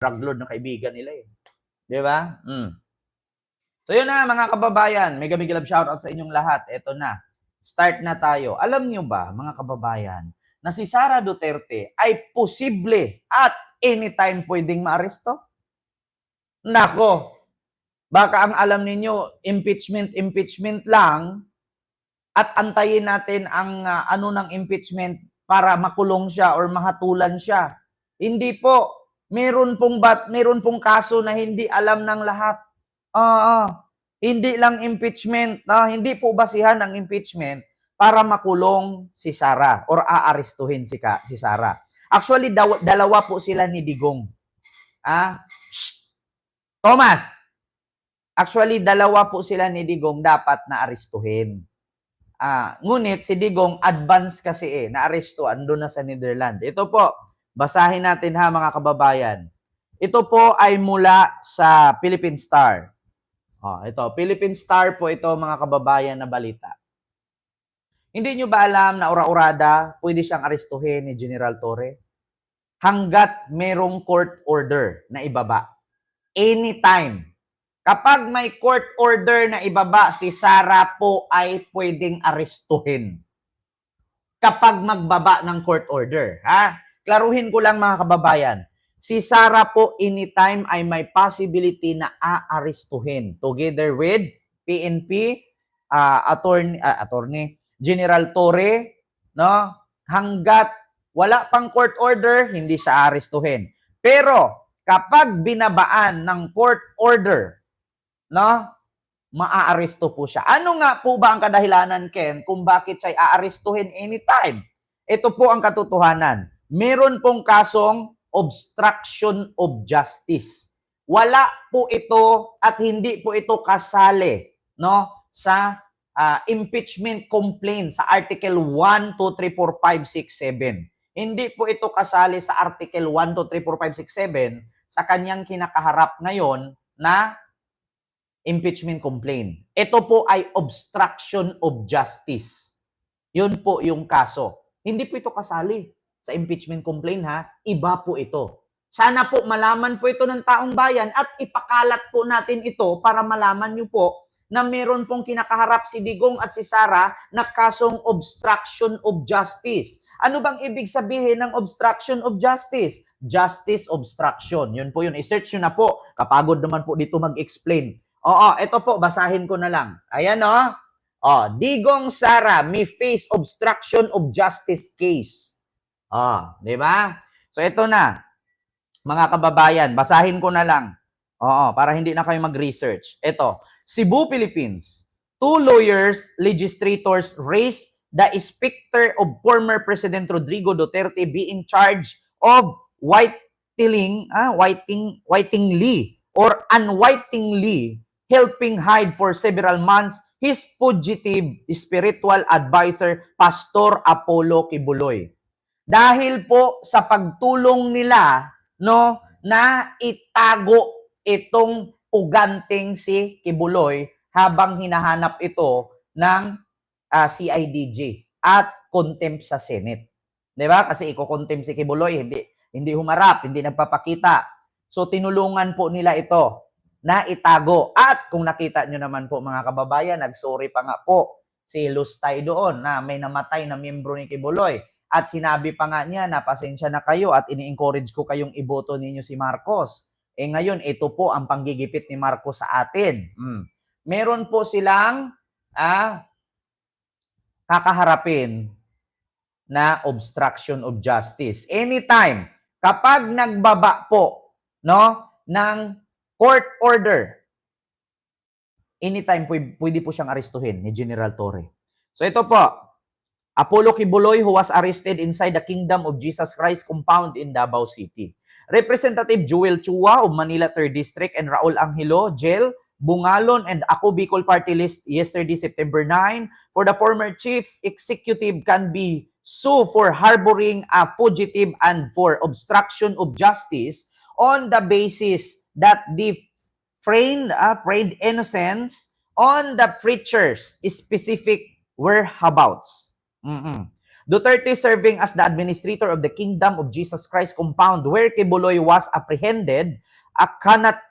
drug lord na kaibigan nila eh. Di ba? So yun na mga kababayan, mega love shoutout sa inyong lahat. Ito na, start na tayo. Alam nyo ba mga kababayan, na si Sara Duterte ay posible at anytime pwedeng maaresto? Nako, baka ang alam ninyo, impeachment lang at antayin natin ang ano ng impeachment para makulong siya or mahatulan siya. Hindi po. Meron pong kaso na hindi alam ng lahat. Hindi lang impeachment, hindi po basihan ng impeachment para makulong si Sara or aarestuhin si Sara. Actually, dalawa po sila ni Digong. Thomas, actually, dalawa po sila ni Digong dapat na arestuhin. Ngunit si Digong, advance kasi na-aresto, andun na sa Netherlands. Ito po, basahin natin ha mga kababayan. Ito po ay mula sa Philippine Star. Ito, Philippine Star po ito mga kababayan na balita. Hindi nyo ba alam na ura-urada, pwede siyang arestuhin ni General Torre? Hanggat merong court order na ibaba. Anytime. Kapag may court order na ibaba, si Sara po ay pwedeng arestuhin. Kapag magbaba ng court order. Klaruhin ko lang mga kababayan. Si Sara po anytime ay may possibility na aarestuhin together with PNP, attorney General Torre, no? Hanggat wala pang court order, hindi siya aarestuhin. Pero kapag binabaan ng court order, no, maaaresto po siya. Ano nga po ba ang kadahilanan, Ken, kung bakit siya aarestuhin anytime? Ito po ang katotohanan. Meron pong kasong obstruction of justice. Wala po ito at hindi po ito kasali, no, sa impeachment complaint sa Article 1, 2, 3, 4, 5, 6, 7. Hindi po ito kasali sa Article 1, 2, 3, 4, 5, 6, 7 sa kanyang kinakaharap ngayon na impeachment complaint. Ito po ay obstruction of justice. Yun po yung kaso. Hindi po ito kasali sa impeachment complaint Iba po ito. Sana po malaman po ito ng taong bayan at ipakalat po natin ito para malaman nyo po na meron pong kinakaharap si Digong at si Sara na kasong obstruction of justice. Ano bang ibig sabihin ng obstruction of justice? Justice obstruction. Yun po yun. I-search nyo na po. Kapagod naman po dito mag-explain. Ito po, basahin ko na lang. Ayan Digong Sara may face obstruction of justice case. Di ba? So ito na, mga kababayan, basahin ko na lang. Para hindi na kayo mag-research. Ito, Cebu, Philippines. 2 lawyers, legislators raise the specter of former President Rodrigo Duterte being charged of unwittingly helping hide for several months his fugitive spiritual advisor, Pastor Apollo Kibuloy. Dahil po sa pagtulong nila, no, na itago itong uganting si Kibuloy habang hinahanap ito ng CIDG at contempt sa Senate. 'Di ba? Kasi iko-contempt si Kibuloy, hindi humarap, hindi nagpapakita. So tinulungan po nila ito na itago. At kung nakita nyo naman po mga kababayan, nagsorry pa nga po si Lustay doon na may namatay na miyembro ni Kibuloy. At sinabi pa nga niya na pasensya na kayo at ini-encourage ko kayong iboto ninyo si Marcos. Ngayon, ito po ang panggigipit ni Marcos sa atin. Meron po silang kakaharapin na obstruction of justice. Anytime, kapag nagbaba po ng court order, anytime pwede po siyang arestuhin ni General Torre. So ito po, Apollo Kibuloy who was arrested inside the Kingdom of Jesus Christ compound in Davao City. Representative Joel Chua of Manila 3rd District and Raul Angelo, Jail, Bungalon, and Ako Bicol Party List yesterday, September 9, for the former chief executive can be sued for harboring a fugitive and for obstruction of justice on the basis that the feigned innocence on the preacher's specific whereabouts. Duterte serving as the administrator of the Kingdom of Jesus Christ compound where Kibuloy was apprehended, cannot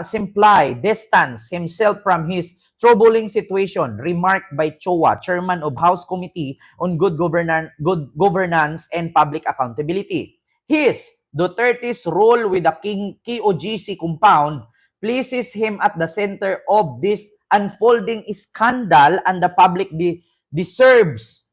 simply distance himself from his troubling situation, remarked by Choa, chairman of House Committee on Good Governance and Public Accountability. His, Duterte's role with the KOGC compound places him at the center of this unfolding scandal, and the public deserves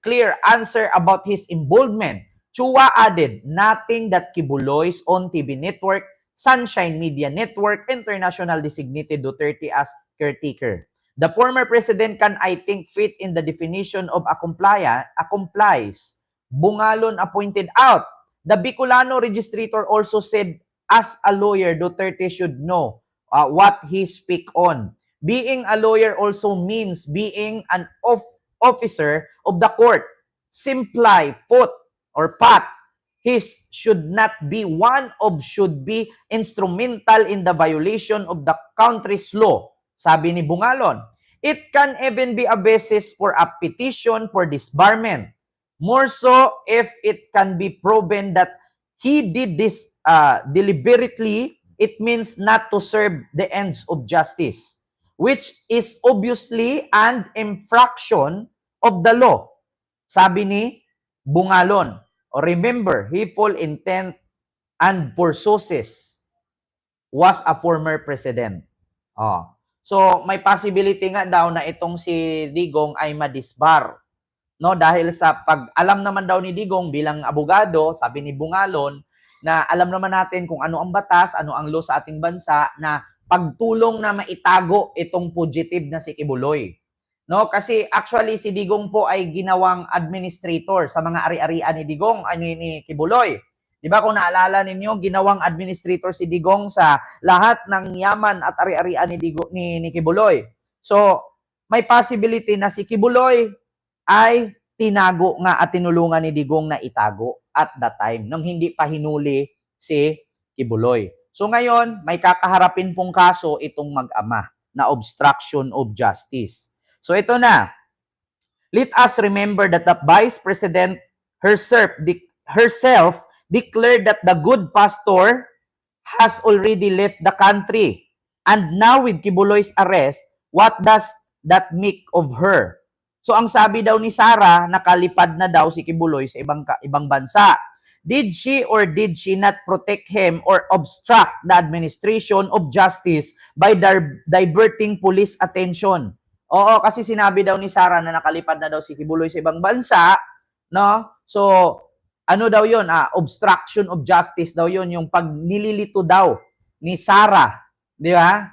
clear answer about his involvement. Chua added, nothing that Kibuloy's on TV network, Sunshine Media Network, International designated Duterte as caretaker. The former president can, I think, fit in the definition of accomplice. Bungalon pointed out. The Bicolano registrator also said, as a lawyer, Duterte should know what he speak on. Being a lawyer also means being an officer of the court. Simply put or pat, his should not be one of should be instrumental in the violation of the country's law. Sabi ni Bungalon, it can even be a basis for a petition for disbarment. More so if it can be proven that he did this deliberately, it means not to serve the ends of justice, which is obviously an infraction of the law. Sabi ni Bungalon, remember, he full intent and purposes was a former president. So, may possibility nga daw na itong si Digong ay madisbar. No, dahil sa alam naman daw ni Digong bilang abogado, sabi ni Bungalon, na alam naman natin kung ano ang batas, ano ang law sa ating bansa, na pagtulong na maitago itong fugitive na si Kibuloy. No, kasi actually si Digong po ay ginawang administrator sa mga ari-arian ni Digong, ni Kibuloy. 'Di ba kung naalala ninyo, ginawang administrator si Digong sa lahat ng yaman at ari-arian ni Kibuloy. So, may possibility na si Kibuloy ay tinago nga at tinulungan ni Digong na itago at that time nung hindi pa hinuli si Kibuloy. So ngayon, may kakaharapin pong kaso itong mag-ama na obstruction of justice. So ito na. Let us remember that the Vice President herself declared that the good pastor has already left the country. And now with Kibuloy's arrest, what does that make of her? So ang sabi daw ni Sara, nakalipad na daw si Kibuloy sa ibang bansa. Did she or did she not protect him or obstruct the administration of justice by diverting police attention? Oo, kasi sinabi daw ni Sara na nakalipad na daw si Kibuloy sa ibang bansa, no? So, ano daw 'yon? Obstruction of justice daw 'yon, yung pag nililito daw ni Sara, di ba?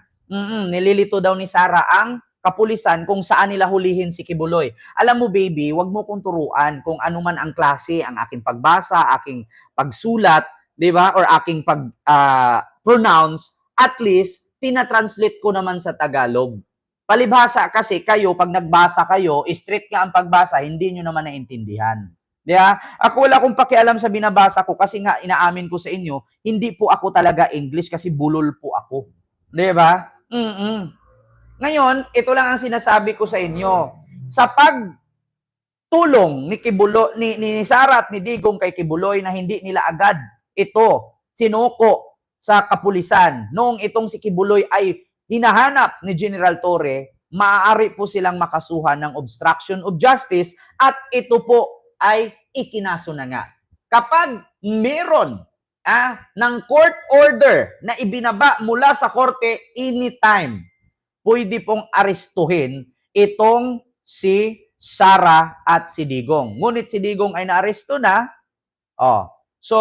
Nililito daw ni Sara ang kapulisan kung saan nila hulihin si Kibuloy. Alam mo, baby, wag mo kong turuan kung ano man ang klase, ang aking pagbasa, aking pagsulat, di ba? Or aking pronounce, at least, tinatranslate ko naman sa Tagalog. Palibhasa kasi kayo, pag nagbasa kayo, straight nga ang pagbasa, hindi nyo naman naintindihan. Di ba? Ako wala akong pakialam sa binabasa ko kasi nga inaamin ko sa inyo, hindi po ako talaga English kasi bulol po ako. Di ba? Ngayon, ito lang ang sinasabi ko sa inyo. Sa pagtulong ni Sara at ni Digong kay Kibuloy na hindi nila agad ito sinuko sa kapulisan, noong itong si Kibuloy ay hinahanap ni General Torre, maaari po silang makasuhan ng obstruction of justice at ito po ay ikinaso na nga. Kapag meron ng court order na ibinaba mula sa korte anytime, pwede pong arestuhin itong si Sara at si Digong. Ngunit si Digong ay naaresto na. So,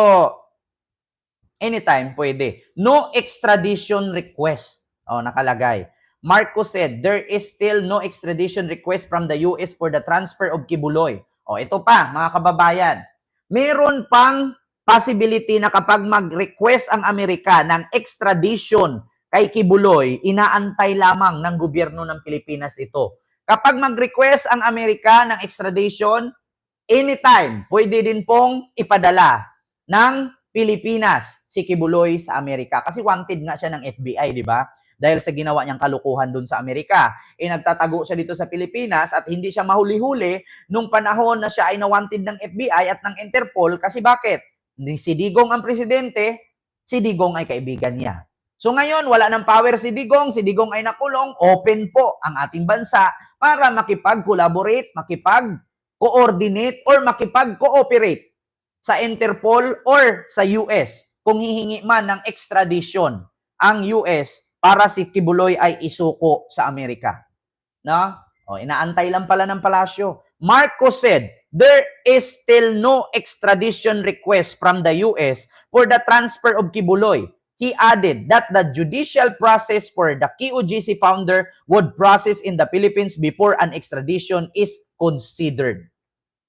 anytime pwede. No extradition request. Nakalagay. Marcos said, there is still no extradition request from the US for the transfer of Kibuloy. Ito pa, mga kababayan. Meron pang possibility na kapag mag-request ang Amerika ng extradition kay Kibuloy, inaantay lamang ng gobyerno ng Pilipinas ito. Kapag mag-request ang Amerika ng extradition, anytime, pwede din pong ipadala ng Pilipinas si Kibuloy sa Amerika. Kasi wanted nga siya ng FBI, di ba? dahil sa ginawa niyang kalukuhan doon sa Amerika. Nagtatago siya dito sa Pilipinas at hindi siya mahuli-huli nung panahon na siya ay nawanted ng FBI at ng Interpol kasi bakit? Si Digong ang presidente, si Digong ay kaibigan niya. So ngayon, wala ng power si Digong ay nakulong, open po ang ating bansa para makipag-collaborate, makipag-coordinate, or makipag-cooperate sa Interpol or sa US kung hihingi man ng extradition ang US para si Kibuloy ay isuko sa Amerika. No? Inaantay lang pala ng palasyo. Marcos said, there is still no extradition request from the US for the transfer of Kibuloy. He added that the judicial process for the KOGC founder would process in the Philippines before an extradition is considered.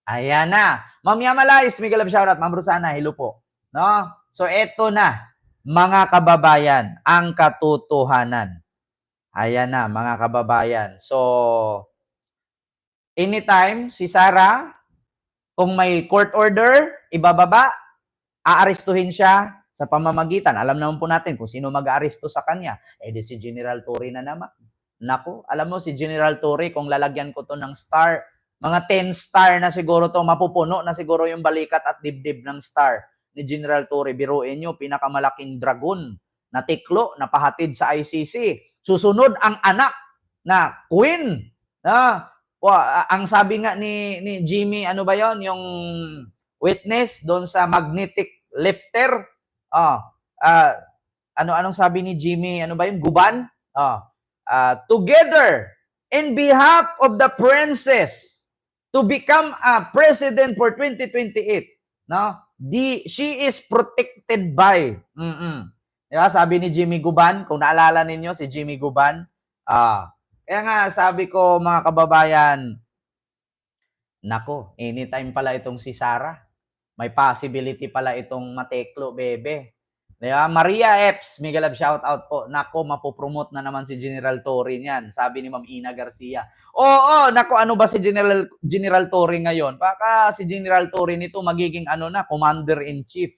Ayan na. Ma'am Yamalais, Miguel of shoutout. Ma'am Rosana, hello po. No? So, eto na, mga kababayan, ang katotohanan. Ayan na, mga kababayan. So, anytime, si Sarah, kung may court order, ibababa, aarestuhin siya sa pamamagitan. Alam naman po natin kung sino mag-aaresto sa kanya. Di si General Torre na naman. Naku, alam mo si General Torre, kung lalagyan ko to ng star, mga 10 star na siguro to, mapupuno na siguro yung balikat at dibdib ng star ni General Torre. Biruin nyo, pinakamalaking dragon na tiklo na pahatid sa ICC. Susunod ang anak na queen. Ang sabi nga ni Jimmy, ano ba yon, yung witness doon sa magnetic lifter. Anong sabi ni Jimmy, ano ba yung guban? Together, in behalf of the princess to become a president for 2028, no? She is protected by. Diba? Sabi ni Jimmy Guban, kung naalala ninyo si Jimmy Guban, kaya nga sabi ko mga kababayan, nako, anytime pala itong si Sarah. May possibility pala itong mateklo, bebe. Diba? Maria Epps, Miguel Love, shout out po. Nako, mapopromote na naman si General Torre niyan. Sabi ni Ma'am Ina Garcia. Oo, nako, ano ba si General Torre ngayon? Baka si General Torre nito magiging Commander-in-Chief.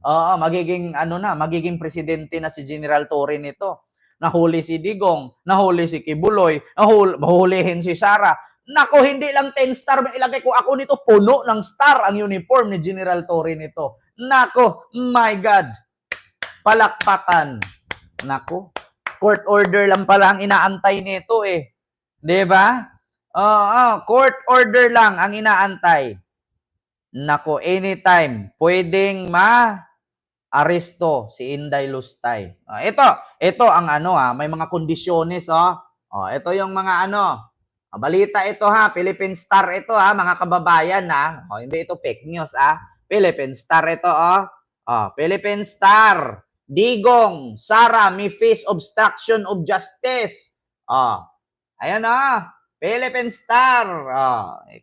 Oo, magiging presidente na si General Torre nito. Nahuli si Digong, nahuli si Kibuloy, mahulihin si Sarah. Nako, hindi lang 10 star ilagay ko ako nito, puno ng star ang uniform ni General Torre nito. Nako, my God. Palakpakan. Nako, court order lang pala ang inaantay nito eh. 'Di ba? Court order lang ang inaantay. Nako, anytime pwedeng aresto si Inday Lustay. Ito ang may mga kondisyones ito yung mga balita ito Philippine Star ito mga kababayan hindi ito fake news Philippine Star ito Philippine Star. Digong, Sara may face obstruction of justice. Ayan Philippine Star.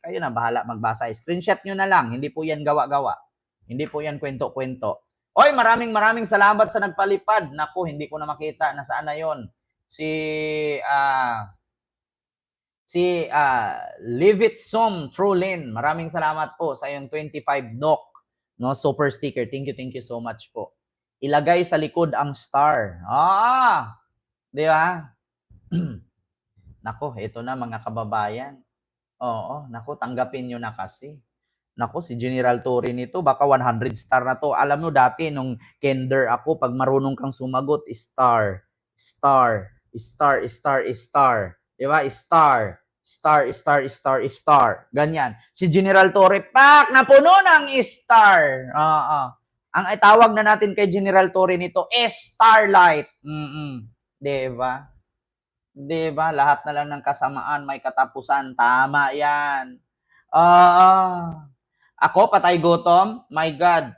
Kayo na bahala magbasa. Screenshot nyo na lang. Hindi po yan gawa-gawa. Hindi po yan kwento-kwento. Oy, maraming salamat sa nagpalipad. Naku, hindi ko na makita. Nasaan na yon? Live It Som Trulin. Maraming salamat po sa iyong 25 NOK. No, super sticker. Thank you so much po. Ilagay sa likod ang star. Di ba? Nako, ito na mga kababayan. Nako, tanggapin nyo na kasi. Nako, si General Torre nito, baka 100 star na to. Alam mo dati, nung kinder ako, pag marunong kang sumagot, star. Diba? Star. Ganyan. Si General Torre, napuno ng star. Ang itawag na natin kay General Torre nito, Starlight. Diba? Diba? Lahat na lang ng kasamaan, may katapusan. Tama yan. Ako, patay gutom? My God.